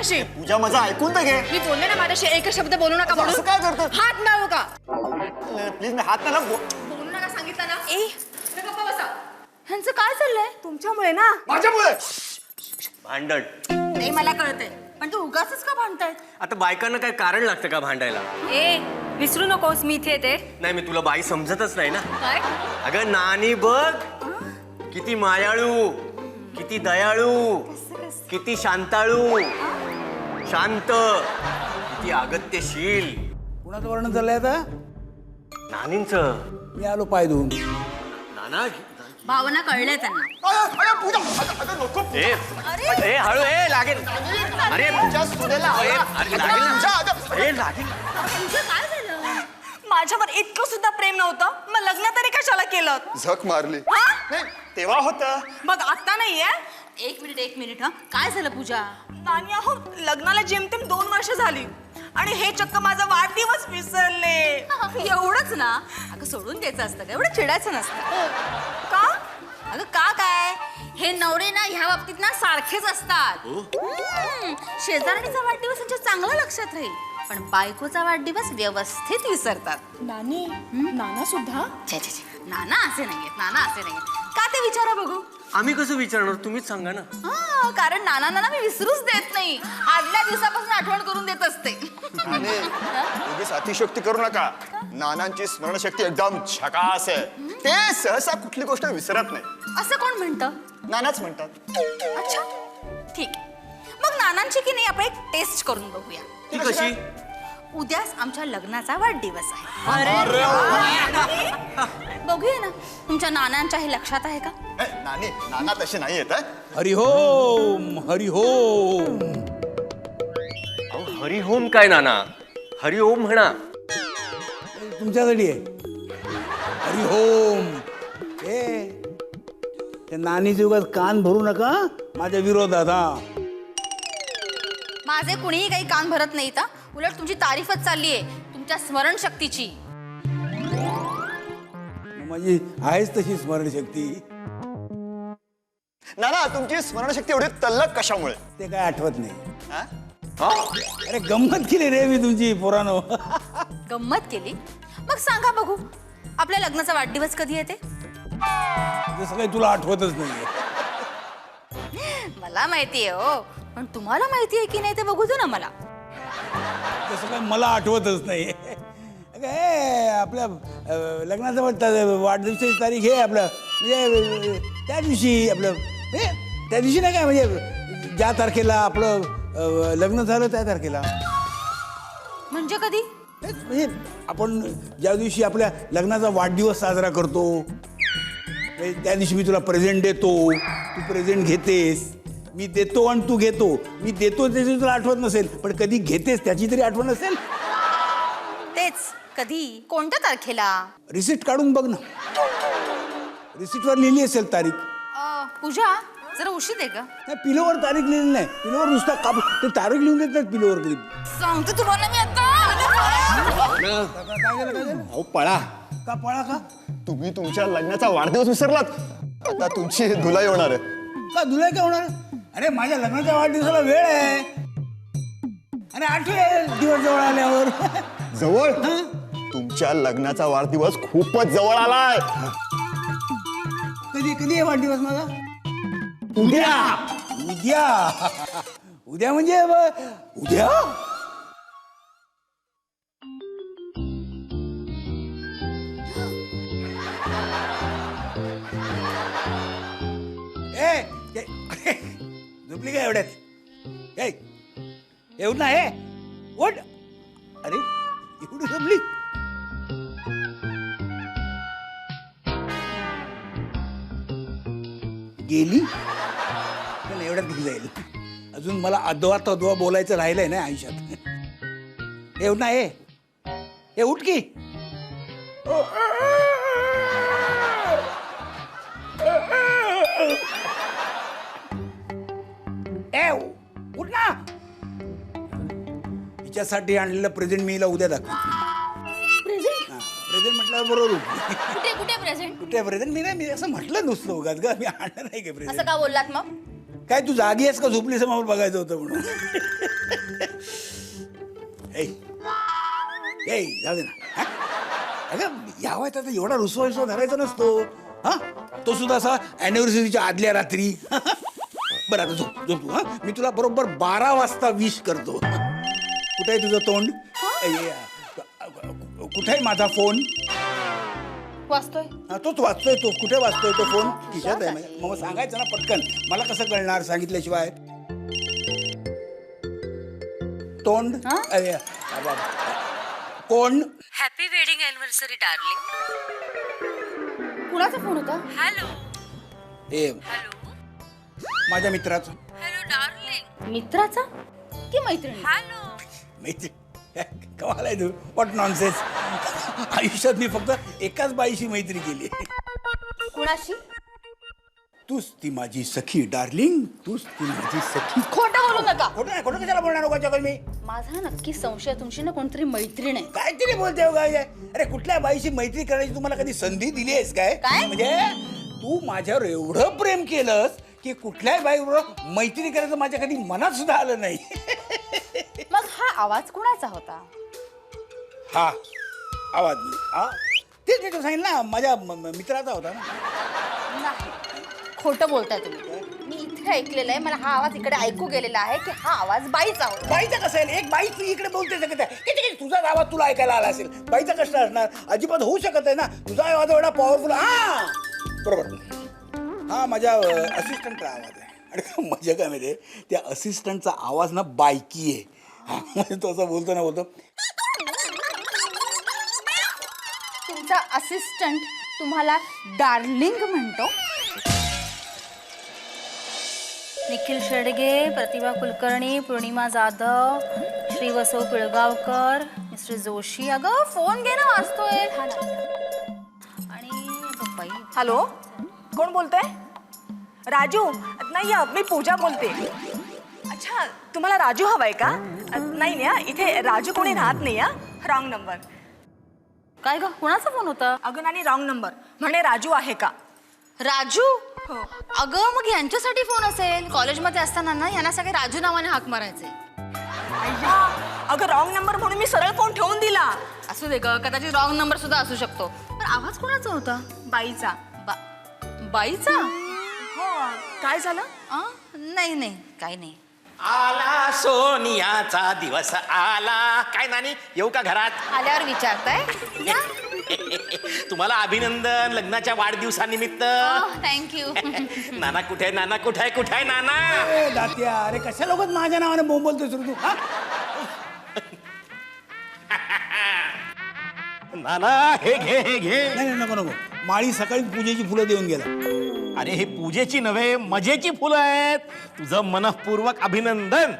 माझ्याशी. पूजा माझं ऐकून तर घे. मी बोलले ना माझ्याशी एक शब्द बोलू नका म्हणून. असं काय करतो? हात मिळवू का? प्लीज मी हात नाही बोलू नका सांगितलं ना. गप्पा बसा. ह्यांचं काय चाललंय? तुमच्यामुळे ना. माझ्यामुळे भांडण. नाही मला कळतंय पण तू उगाचच का भांडतायत? आता बायकांना काय कारण लागतं का भांडायला? ए विसरू नकोस मी इथे येते. नाही मी तुला बाई समजतच नाही ना. काय? अगं नानी बघ किती मायाळू, किती दयाळू, किती शांताळू, शांत, किती अगत्यशील. कुणाचं वर्णन चाललंय आता? नानींच. मी आलो पाय धुवून. नाना भावना कळल्या त्यांना. पूजा अगं नको. ए ए हळू ए लागेल. अरे पूजा सुनेला अरे अरे लागेल ना. पूजा अगं अरे लागेल. काय झालं? माझ्यावर इतकं सुद्धा प्रेम नव्हतं मग लग्न तरी कशाला केलं? झक मारली. हा? नाही तेव्हा होतं. मग आता नाहीये. एक मिनिट हा. काय झालं पूजा? नानी अहो लग्नाला जेमतेम 2 वर्ष झाली आणि हे चक्क माझा वाढदिवस विसरले. एवढंच ना. अगं सोडून द्यायचं असतं का? एवढं चिडायचं नसतं का? अगं का काय हे नवरे ना ह्या बाबतीत ना सारखेच असतात. शेजारणीचा वाढदिवस त्यांच्या चांगला लक्षात राहील पण बायकोचा वाढदिवस व्यवस्थित विसरतात. नानी नाना सुद्धा छे छे छे. नाना असे नाहीयेत. नाना असे नाहीयेत. का ते विचारा बघू. आम्ही कसं विचारणार तुम्हीच सांगा ना. हा कारण नाना मी विसरूच देत नाही. आदल्या दिवसापासून आठवण करून देत असते. आणि उगीच अतिशयोक्ती करू नका. नानांची स्मरणशक्ती एकदम झकास आहे. ते सहसा कुठली गोष्ट विसरत नाही. असं कोण म्हणतं? नानाच म्हणतात. अच्छा ठीक आहे. मग नानांची की नाही आपण एक टेस्ट करून बघूया. ती कशी? उद्याच आमच्या लग्नाचा वाढदिवस आहे. बघूया ना तुमच्या नानांच्या हे लक्षात आहे का? नानी नाना तसे नाही येत. हरिओम हरिओम. अहो हरिओम काय नाना? हरिओम म्हणा. तुमच्यासाठी आहे. हरिओम. ए त्या नानीच्या उगाच कान भरू नका माझ्या विरोधात. हा माझे कुणीही काही कान भरत नाही तर उलट तुमची तारीफच चालली आहे तुमच्या स्मरणशक्तीची. माझी आहेच तशी स्मरणशक्ती. नाना तुमची स्मरणशक्ती एवढी तल्लक कशामुळे? ते काय आठवत नाही. हा? अरे गंमत केली रे मी तुमची पोरानो. गंमत केली? मग सांगा बघू आपल्या लग्नाचा वाढदिवस कधी येते? जसं काही तुला आठवतच नाही. मला माहिती आहे हो पण तुम्हाला माहिती आहे की नाही ते बघू दे ना मला. तसं काही मला आठवतच नाही. काय आपल्या लग्नाचा वाढदिवसाची तारीख आहे आपलं म्हणजे त्या दिवशी आपलं त्या दिवशी नाही काय म्हणजे ज्या तारखेला आपलं लग्न झालं त्या तारखेला. म्हणजे कधी? म्हणजे आपण ज्या दिवशी आपल्या लग्नाचा वाढदिवस साजरा करतो त्या दिवशी मी तुला प्रेझेंट देतो. तू प्रेझेंट घेतेस. मी देतो आणि तू घेतो. मी देतो त्याची तुला आठवत नसेल पण कधी घेतेस त्याची तरी आठवण असेल. तेच कधी कोणत्या तारखेला? रिसिप्ट काढून बघ ना. रिसिप्टवर लिहिली असेल तारीख. पूजा जरा उशीर आहे का? नाही पिलोवर तारीख लिहिली नाही. पिलोवर नुसता काप ते तारीख लिहून देत नाहीत पिलोवर कधी. सांगते तुम्हाला मी आता. काय झालं? अहो पळा. का पळा का? तुम्ही तुमच्या लग्नाचा वाढदिवस विसरलात. आता तुमची धुलाई होणार आहे. का धुलाई काय होणार? अरे माझ्या लग्नाच्या वाढदिवसाला वेळ आहे. अरे आठवेल दिवस जवळ आल्यावर. जवळ? तुमच्या लग्नाचा वाढदिवस खूपच जवळ आलाय. कधी कधी आहे वाढदिवस माझा? उद्या. उद्या उद्या म्हणजे उद्या. झोपली काय एवढ्यात? एवढं नाही ओट. अरे एवढी झोपली? गेली पण एवढ्यात कधी जाईल? अजून मला अद्वा तद्वा बोलायचं राहिलंय ना आयुष्यात. एवढं नाही हे उठ की. उठ ना. हिच्यासाठी आणलेलं प्रेझेंट मी हिला उद्या दाखव. प्रेझेंट म्हटलं बरोबर. कुठे कुठे प्रेझेंट? कुठे प्रेझेंट? मी नाही मी असं म्हटलं नुसतं उगाच ग. मी आणलं नाही का असं प्रेझेंट. का बोललात मग? काय तू जागी आहेस का झोपलीस मला बघायचं होतं म्हणून. ए जाऊ दे ना हा? अगं या वयात आता एवढा रुसवा धरायचा नसतो हा तो सुद्धा असा अॅनिव्हर्सरीच्या आदल्या रात्री बरं आता झोप झोप तू हा मी तुला बरोबर 12 वाजता विश करतो कुठे आहे तुझं तोंड कुठे आहे माझा फोन वाचतोय हा तोच वाचतोय तो कुठे वाचतोय तो फोन खिशात आहे मग सांगायचं ना पटकन मला कसं कळणार सांगितल्याशिवाय तोंड हा? अरे, कोण हॅपी वेडिंग अॅनिव्हर्सरी डार्लिंग. कुणाचा फोन होता? हॅलो ए हॅलो माझ्या मित्राचं हॅलो डार्लिंग. मित्राचा की मैत्रिणी? हॅलो मैत्री कमाल आहे तू व्हॉट नॉनसेन्स आयुष्यात मी फक्त एकाच बाईशी मैत्री केली कुणाशी? तूच ती माझी सखी डार्लिंग तूच ती माझी सखी खोटं बोलू नका. खोटं कशाला बोलणार लोकांच्याकडे मी माझा नक्की संशय तुमची ना कोणतरी मैत्रीण आहे. काय तरी बोलते हो काय अरे कुठल्या बाईशी मैत्री करायची तुम्हाला कधी संधी दिली आहेस काय काय? म्हणजे तू माझ्यावर एवढं प्रेम केलंस की कुठल्याही बाईबरोबर मैत्री करायचं माझ्या कधी मनात सुद्धा आलं नाही मग हा आवाज कुणाचा होता? हा आवाज हा तेच मी तो सांगितलं ना माझ्या मित्राचा होता ना नाही, खोटं बोलताय तुम्ही. मी इथे ऐकलेलं आहे, मला हा आवाज इकडे ऐकू गेलेला आहे की हा आवाज बाईचा होता. बाईचा कसं आहे एक बाई तू इकडे बोलते किती तुझाच आवाज तुला ऐकायला आला असेल बाईचा कष्ट असणार अजिबात होऊ शकत आहे ना तुझा आवाज एवढा पॉवरफुल हा बरोबर हा माझ्या असिस्टंटचा आवाज आहे आणि मजा काय माहिती त्या असिस्टंटचा आवाज ना बायकी आहे हा म्हणजे तो असं बोलतो ना बोलतो तुमचा असिस्टंट तुम्हाला डार्लिंग म्हणतो? निखिल शेडगे, प्रतिभा कुलकर्णी, पूर्णिमा जाधव, श्रीवसव पिळगावकर, मिस्टर जोशी. अगं फोन घे ना, वाचतोय. आणि बाई, हॅलो कोण बोलतंय? राजू नाही मी पूजा बोलते. अच्छा तुम्हाला राजू हवाय का? नाही ना इथे राजू कोणी राहत नाही रॉंग नंबर. काय ग, कुणाचा फोन होता? अगं नाही रॉंग नंबर म्हणे राजू आहे का? राजू? हो. अगं मग यांच्यासाठी फोन असेल. कॉलेजमध्ये असताना ना यांना सगळे राजू नावाने हाक मारायचे. अय्या अगं रॉंग नंबर म्हणून मी सरळ फोन ठेवून दिला. असू दे ग, कदाचित रॉंग नंबर सुद्धा असू शकतो. पण आवाज कोणाचा होता? बाईचा. बाईचा? हो काय झालं? नाही नाही काही नाही. आला सोनियाचा दिवस आला. काय नानी येऊ का घरात? आल्यावर विचारताय? तुम्हाला अभिनंदन लग्नाच्या वाढदिवसानिमित्त. थँक्यू. नाना कुठे आहे? नाना कुठे आहे? कुठे आहे नाना? ए दात्या अरे कशा लोक माझ्या नावाने बोंबलतोस रे तू हा नाना हे घे हे घे. नाही नाही, नको नको माळी सकाळी पूजेची फुलं देऊन गेला अरे हे पूजेची नव्हे मजेची फुलं आहेत. तुझं मनःपूर्वक अभिनंदन.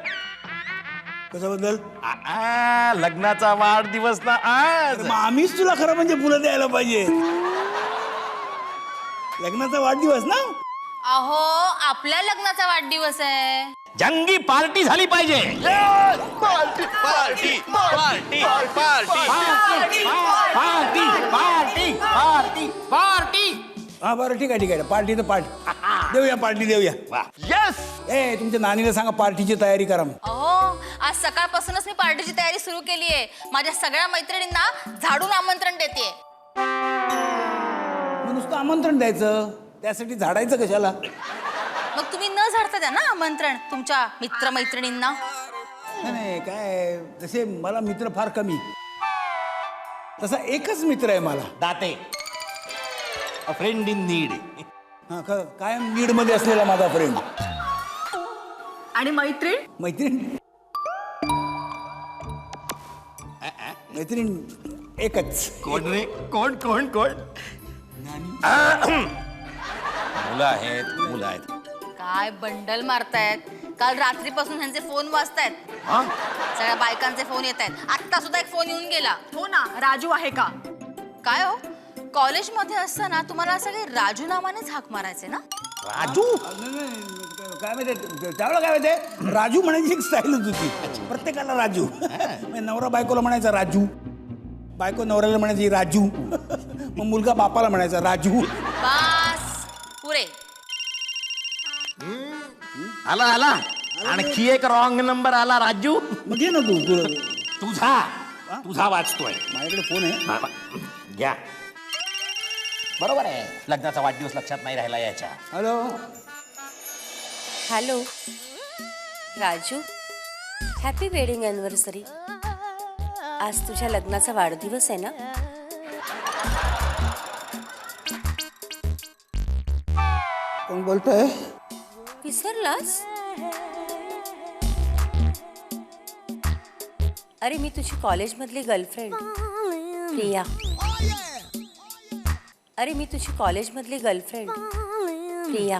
कशाबद्दल लग्नाचा वाढदिवस ना आज. मग आम्हीच तुला खरं म्हणजे फुलं द्यायला पाहिजे लग्नाचा वाढदिवस ना अहो आपल्या लग्नाचा वाढदिवस आहे. जंगी पार्टी झाली पाहिजे. Party party party party party party party party. हा बरं ठीक आहे पार्टी तर पार्टी देऊया पार्टी देऊया यस. ए तुमच्या नानीला सांगा पार्टीची तयारी करा मग अहो आज सकाळपासूनच मी पार्टीची तयारी सुरू केली आहे. माझ्या सगळ्या मैत्रिणींना झाडून आमंत्रण देते. मग नुसतं आमंत्रण द्यायचं त्यासाठी झाडायचं कशाला मग तुम्ही न झाडता द्या ना आमंत्रण तुमच्या मित्रमैत्रिणींना. नाही काय तसे मला मित्र फार कमी तसा एकच मित्र आहे मला दाते अ फ्रेंड इन नीड. हा कायम नीड मध्ये असलेला माझा फ्रेंड आणि मैत्रीण? मैत्रीण मैत्रीण एकच कोण रे? कोण कोण कोण? मुलं आहेत. काय बंडल मारतायत. काल रात्रीपासून ह्यांचे फोन वाजतायत. सगळ्या बायकांचे फोन येत आहेत. आत्ता सुद्धा एक फोन येऊन गेला. हो ना राजू आहे का? काय हो कॉलेजमध्ये असताना तुम्हाला सगळे राजू नावानेच हाक मारायचे ना? राजू. काय माहिती त्यावेळेला काय माहिती राजू म्हणायची एक स्टाईलच होती प्रत्येकाला राजू नवरा बायकोला म्हणायचा राजू बायको नवऱ्याला म्हणायची राजू मग मुलगा बापाला म्हणायचा राजू बस पुरे. आला आणखी एक रॉंग नंबर आला राजू. मग घे ना तू तुझा वाचतोय. माझ्याकडे फोन आहे. हा, घ्या. बरोबर आहे, लग्नाचा वाढदिवस लक्षात नाही राहिला याच्या. Hello. Hello Raju, happy wedding anniversary. आज तुझ्या लग्नाचा वाढदिवस आहे ना? कोण बोलतोय? विसरलास? अरे मी तुझी कॉलेजमधली गर्लफ्रेंड प्रिया. अरे मी तुझी कॉलेजमधली girlfriend Priya.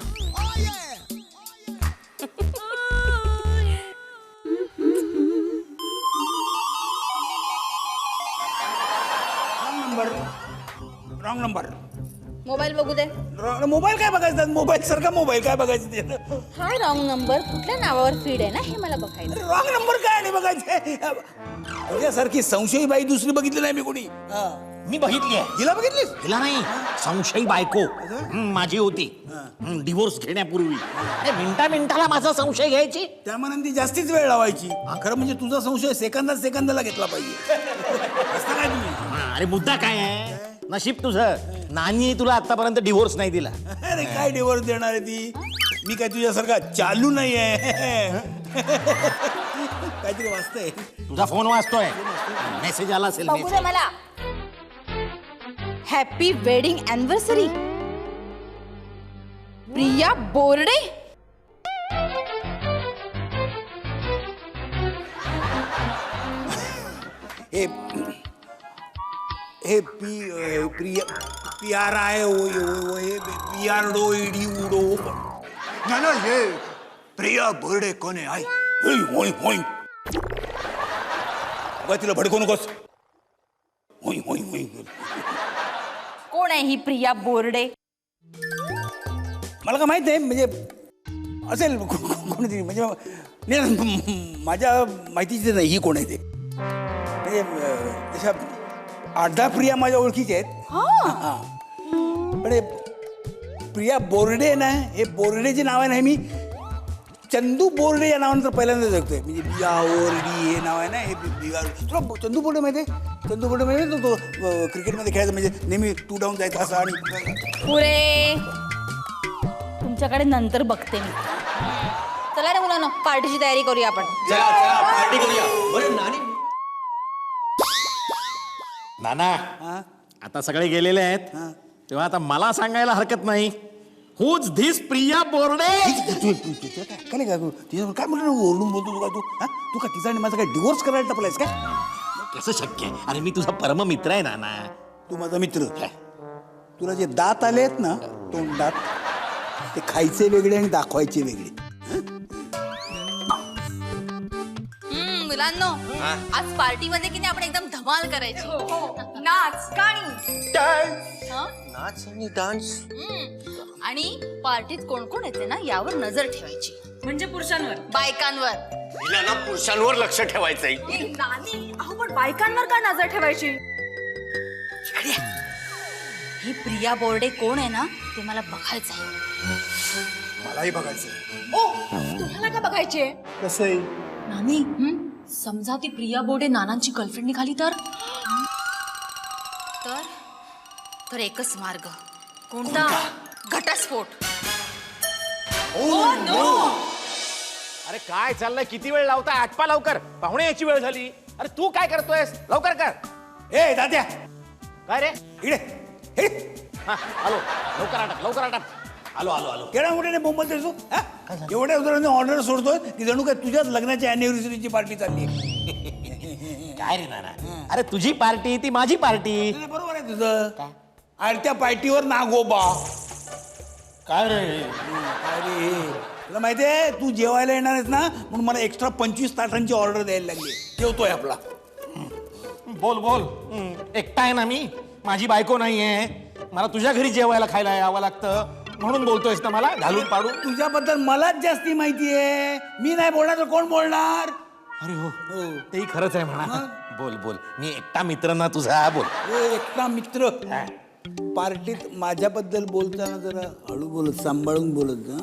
Wrong number. Mobile बघू दे. मोबाईल काय बघायचं? मोबाईल सारखा मोबाईल काय बघायचं ते? हाय रॉंग नंबर कुठल्या नावावर फीड आहे ना हे मला बघायचं. रॉंग नंबर काय आणि बघायचे? तुझ्यासारखी संशयी बाई दुसरी बघितली नाही मी कोणी. मी बघितली आहे. हिला बघितलीस? तिला नाही, संशयी बायको माझी होती. डिवोर्स घेण्यापूर्वी अरे मिनिटाला माझा संशय घ्यायची. त्यामुळे ती जास्तीच वेळ लावायची. खरं म्हणजे तुझा संशय सेकंदाला घेतला पाहिजे. असं काय तुम्ही? अरे मुद्दा काय आहे? नशीब तुझं, नानी तुला आतापर्यंत डिवोर्स नाही दिला. अरे काय डिवोर्स देणार आहे ती? मी काय तुझ्यासारखा चालू नाही आहे. काहीतरी वाचतंय. तुझा फोन वाजतोय, मेसेज आला असेल. बघू दे मला. Happy wedding anniversary Priya Borde. हे PRI हे पियार्डो इडी उडो. ना ये प्रिया बोर्डे कोण आहे? आई होय होय. बघ तिला भडकू नकोस. होय होय होय. कोण आहे ही प्रिया बोर्डे? मला का माहित आहे, म्हणजे असेल कोणतरी, म्हणजे माझ्या माहितीची नाही ही कोण आहे ते. म्हणजे तशा 8-10 प्रिया माझ्या ओळखीचे आहेत. हा. पण हे प्रिया बोर्डे ना, हे बोर्डेचे नाव आहे ना, हे मी चंदू बोर्डे या नावानं तर पहिल्यांदा जगतोय. म्हणजे बिया ओरडी हे नाव आहे ना, हे तुला चंदू बोर्डे माहिती आहे? चंदू बोर्डे माहिती आहे? तो क्रिकेटमध्ये खेळायचा, म्हणजे नेहमी 2 डाऊन जायचा असा. आणि पुरे तुमच्याकडे नंतर बघते मी. चला रे मुलांना, पार्टीची तयारी करूया आपण. पार्टी करूया. नाना, आता सगळे गेलेले आहेत, तेव्हा आता मला सांगायला हरकत नाही. Who's this Priya Borde? काय का तिच्यावर काय म्हणलं ओरडून बोलतो तू? काय तू का तिचा आणि माझा काय डिवोर्स करायला टपलायस काय? कसं शक्य आहे? अरे मी तुझा परम मित्र आहे नाना. तू माझा मित्र. तुला जे दात आले आहेत ना तोंडात, ते खायचे वेगळे आणि दाखवायचे वेगळे. मुलांनो, आज पार्टीमध्ये की नाही आपण एकदम धमाल करायची. नाच गाणी नाच आणि डान्स. आणि पार्टीत कोण कोण येते ना यावर नजर ठेवायची. म्हणजे पुरुषांवर, बायकांवर. तिला ना पुरुषांवर लक्ष ठेवायचंय. अहो पण बायकांवर का नजर ठेवायची? ही प्रिया बोर्डे कोण आहे ना ते मला बघायचं आहे. मलाही बघायचंय. ओ तुम्हाला का बघायचे? कसं आहे? नानी, समजा ती प्रिया बोर्डे नानांची गर्लफ्रेंड निघाली तर? तर एकच मार्ग. कोणता? घटस्फोट. अरे काय चाललंय? किती वेळ लावताय? आटपा लवकर, पाहुणे याची वेळ झाली. अरे तू काय करतोयस? लवकर कर. ए दाद्या, काय रे? इकडे हे हा, आलो. लवकर आटप. आलो. केवढ्या मोठ्याने बोंबल देतो? एवढ्या उदाहरणाने ऑर्डर सोडतोय की जणू काय तुझ्याच लग्नाच्या अॅनिव्हर्सरीची पार्टी चालली आहे. काय रे नाना? अरे तुझी पार्टी ती माझी पार्टी. बरोबर आहे तुझं. आणि त्या पार्टीवर नागोबा. काय रे? अरे तुला माहिती आहे, तू जेवायला येणार आहेस ना, म्हणून मला एक्स्ट्रा 25 ताटांची ऑर्डर द्यायला लागली. जेवतोय आपला. बोल. एकटा आहे ना मी, माझी बायको नाहीये. मला तुझ्या घरी जेवायला खायला यावं लागतं, म्हणून बोलतोयस ना मला घालून पाडून. तुझ्याबद्दल मलाच जास्ती माहिती आहे. मी नाही बोलणार तर कोण बोलणार? अरे हो, तेही खरंच आहे म्हणा. बोल. मी एकटा मित्र ना तुझा. बोल. एकटा मित्र. पार्टीत माझ्याबद्दल बोलताना जरा हळू बोलत, सांभाळून बोलत जा.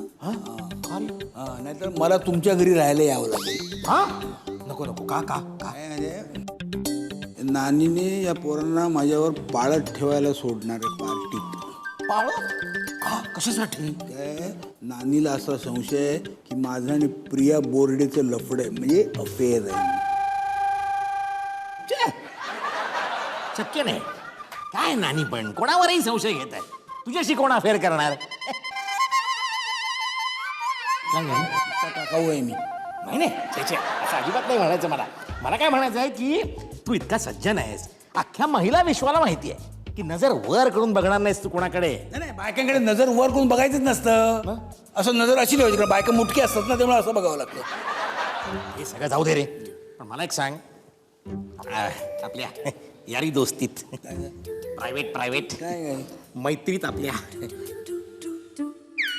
नाहीतर मला तुमच्या घरी राहायला यावं लागेल. नको. का? काय म्हणजे नानीने या पोरांना माझ्यावर पाळत ठेवायला सोडणार आहे पार्टीत. का कशासाठी? काय नानीला असा संशय आहे की माझं आणि प्रिया बोर्डेचं लफड आहे, म्हणजे अफेअर आहे. शक्य नाही. काय नानी पण कोणावरही संशय घेत आहे. तुझ्याशी कोण अफेअर करणार? काय झालं? काकाऊ आहे मी. नाही नाही छे, छे, असं अजिबात नाही म्हणायचं मला. मला काय म्हणायचं आहे की तू इतका सज्जन आहेस, अख्ख्या महिला विश्वाला माहिती आहे की नजर वर करून बघणार नाहीस तू कोणाकडे. नाही बायकांकडे नजर वर करून बघायचंच नसतं. असं नजर अशी नाही व्हायची, बायका मुटकी असतात ना, त्यामुळे असं बघावं लागतं. हे सगळं जाऊ दे रे, पण मला एक सांग, आपल्या यारी दोस्तीत प्रायव्हेट काय काय मैत्रीत आपल्या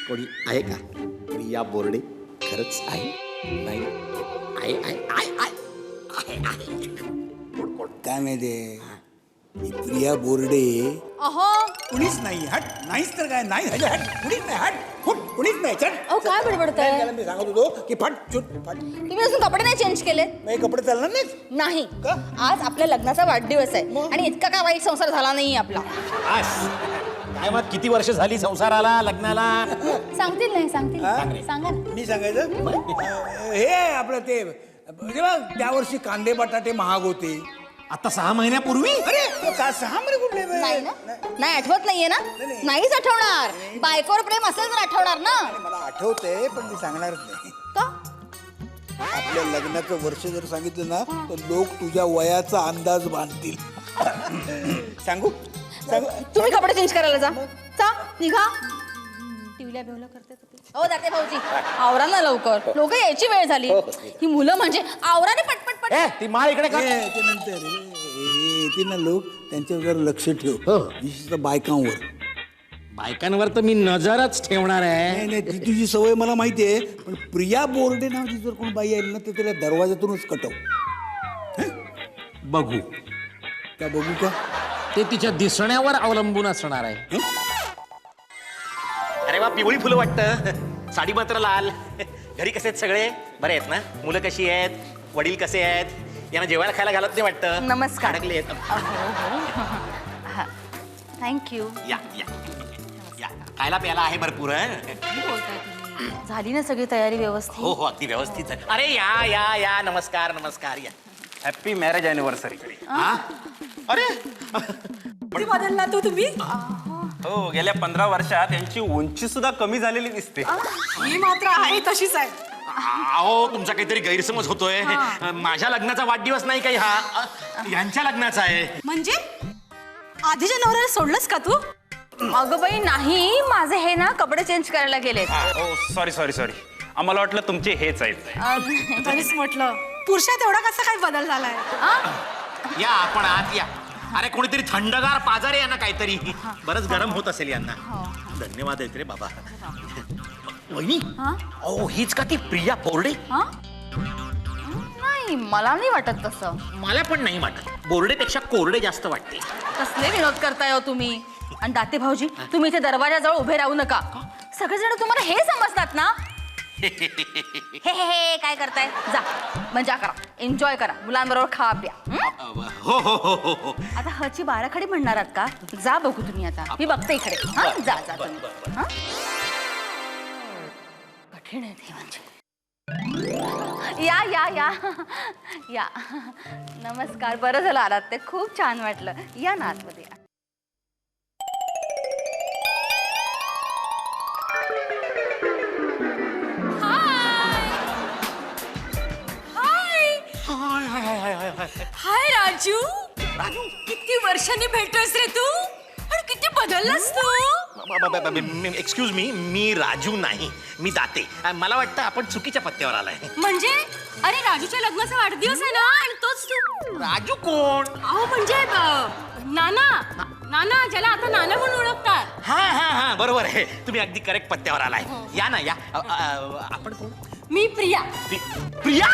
कोणी आहे का? प्रिया बोर्डे खरंच आहे? नाही आहे आहे आहे आहे आहे काय माहितीये, ही प्रिया बोर्डे अहो कुणीच नाही. हट, नाहीच तर काय नाही. हट, कुणीच नाही. हट, फुट, कुणीच नाही. चल अहो, काय बडबडताय? त्याला मी सांगत होतो की फट चुट फट. तुम्ही अजून कपडे नाही चेंज केले? नाही कपडे चालणार नाहीत. नाही. का? आज आपल्या लग्नाचा वाढदिवस आहे आणि इतका काय वाईट संसार झाला नाही आपला. काय मग किती वर्ष झाली संसाराला, लग्नाला? सांगतील नाही सांगतील सांगा ना. मी सांगायचं हे आपलं ते जेव्हा त्या वर्षी कांदे बटाटे महाग होते. आता 6 महिन्यापूर्वी? अरे का 6 महिने कुठले बे? नाही ना? नाही आठवत नाहीये ना? नाहीच आठवणार. बायकोवर प्रेम असेल तर आठवणार ना. मला आठवतंय पण मी सांगणारच नाही. का? आपल्या लग्नाचं वर्ष जर सांगितलं ना तर लोक तुझ्या वयाचा अंदाज बांधतील. सांगू सांगू तुम्ही कपडे चेंज करायला जा निघा. टिवल्या बेवल्या करते हो जाते भाऊजी. आवरा ना लवकर, लोक यायची वेळ झाली. ही मुलं म्हणजे आवराने पटपट पट. ए, ती माळ इकडे कर. ते नंतर येतील ना लोक, त्यांच्यावर जरा लक्ष ठेव. विशेषतः बायकांवर. बायकांवर तर मी नजरच ठेवणार आहे. नाही नाही ती तुझी सवय मला माहिती आहे, पण प्रिया बोर्डे नावाची जर कोण बाई येईल ना तर तिला दरवाजातूनच कटव. बघू. का बघू का? ते तिच्या दिसण्यावर अवलंबून असणार आहे. अरे वा, पिवळी फुलं वाटतं, साडी मात्र लाल. घरी कसे आहेत सगळे? बरे आहेत ना? मुलं कशी आहेत? वडील कसे आहेत? यांना जेवायला खायला घालत नाही वाटतं? नमस्कार. अडकले आहेत. थँक्यू. या या या, खायला प्यायला आहे भरपूर. झाली ना सगळी तयारी व्यवस्थित? हो हो, अगदी व्यवस्थित आहे. अरे या या या, नमस्कार नमस्कार, या. Happy marriage anniversary. हा? अरे किती बदलला तो तुम्ही? हो, गेल्या 15 वर्षात यांची उंची सुद्धा कमी झालेली दिसते. मी मात्र आहे तशीच आहे. अहो, तुमचा काहीतरी गैरसमज होतोय. माझ्या लग्नाचा वाढदिवस नाही काही हा, यांच्या लग्नाचा आहे. म्हणजे आधीच्या नवऱ्याला सोडलंस का तू? अगं बाई नाही, माझे हे ना कपडे चेंज करायला गेलेत. हो, सॉरी सॉरी सॉरी, आम्हाला वाटलं तुमचे हेच आहेत. तरीच म्हटलं पुरुषात एवढा कसा काय बदल झालाय? या आपण आत या. अरे कोणीतरी थंडगार पाजारे यांना काहीतरी. बरंच गरम होत असेल यांना. धन्यवाद आहेत रे बाबा. वहिनी, अहो हीच का ती प्रिया बोर्डे? नाही, मला नाही वाटत तसं. मला पण नाही वाटत. बोर्डेपेक्षा कोरडे जास्त वाटते. कसले विनोद करताय हो तुम्ही? आणि दाते भाऊजी, तुम्ही इथे दरवाजाजवळ उभे राहू नका. सगळेजण तुम्हाला हे समजतात ना. हे हे हे काय करताय? जा मजा करा, एन्जॉय करा, मुलांबरोबर खा प्या. हो हो हो हो हो. आता हची बाराखडी म्हणणार आहात का? जा बघू तुम्ही आता. मी बघते इकडे. हा जा जा तुम्ही. हा? कठीण आहे ते म्हणजे. या या या या, नमस्कार. बरं झालं आलात, ते खूप छान वाटलं. या ना आतमध्ये. हाय राजू. राजू किती वर्षांनी भेटतोयस रे तू, आणि किती बदललास तू. एक्सक्यूज मी, मी राजू नाही, मी दाते. मला वाटतं आपण चुकीच्या पत्त्यावर आलाय. म्हणजे अरे राजूच्या लग्नाचा वाढदिवस आहे ना, आणि तोच तू. राजू कोण? अहो म्हणजे नाना. नाना, ज्याला आता नाना म्हणून ओळखतात. हा हा हा, बरोबर आहे. तुम्ही अगदी करेक्ट पत्त्यावर आलाय. या ना या. आपण कोण? मी प्रिया. प्रिया?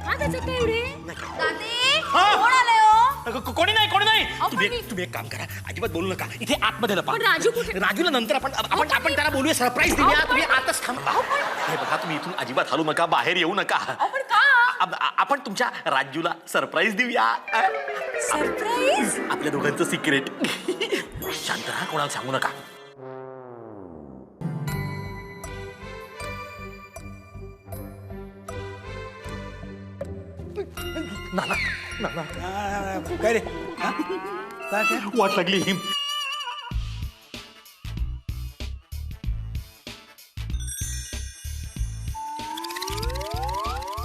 हा त्याचं काय एवढे? दाते, हा. कोण आलंय हो? कोणी नाही, कोणी नाही. पण तुम्ही एक काम करा, अजिबात बोलू नका. इथे आतमध्ये लपा. पण राजू कुठे? राजूला नंतर आपण त्याला बोलूया, सरप्राईज देऊया. तुम्ही आतच थांबा. हे बघा, तुम्ही इथून अजिबात हलू नका, बाहेर येऊ नका. आपण का? आपण तुमच्या राजूला सरप्राईज देऊया. सरप्राईज. आपल्या दोघांचं सिक्रेट. शांत राहा, कोणाला सांगू नका. काय रे हा? काय वाट लागली.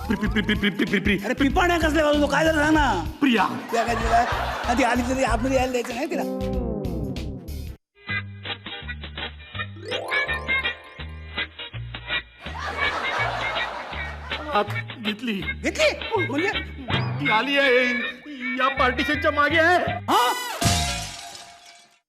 अरे पिपाण्या कसल्या बाजू काय झालं सांग ना. प्रिया त्या काय तिला आधी आली तरी आतमध्ये यायला द्यायचं नाही तिला. आत घेतली. घेतली म्हणजे ती आली आहे, या पार्टिशनच्या मागे आहे. हा